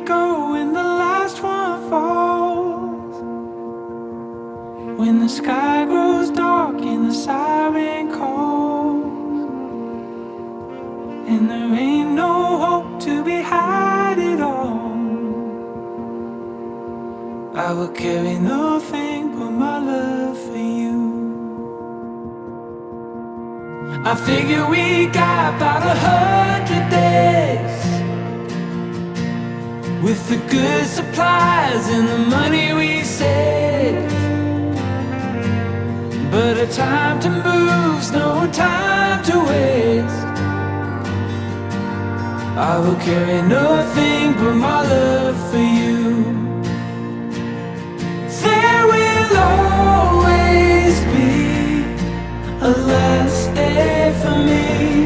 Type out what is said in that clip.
go when the last one falls? When the sky grows dark and the siren calls, and there ain't no hope to be had at all, I will carry nothing but my love for you. I figure we got about 100 days, with the good supplies and the money we saved. But a time to move's no time to waste. I will carry nothing but my love for you. There will always be a last day for me.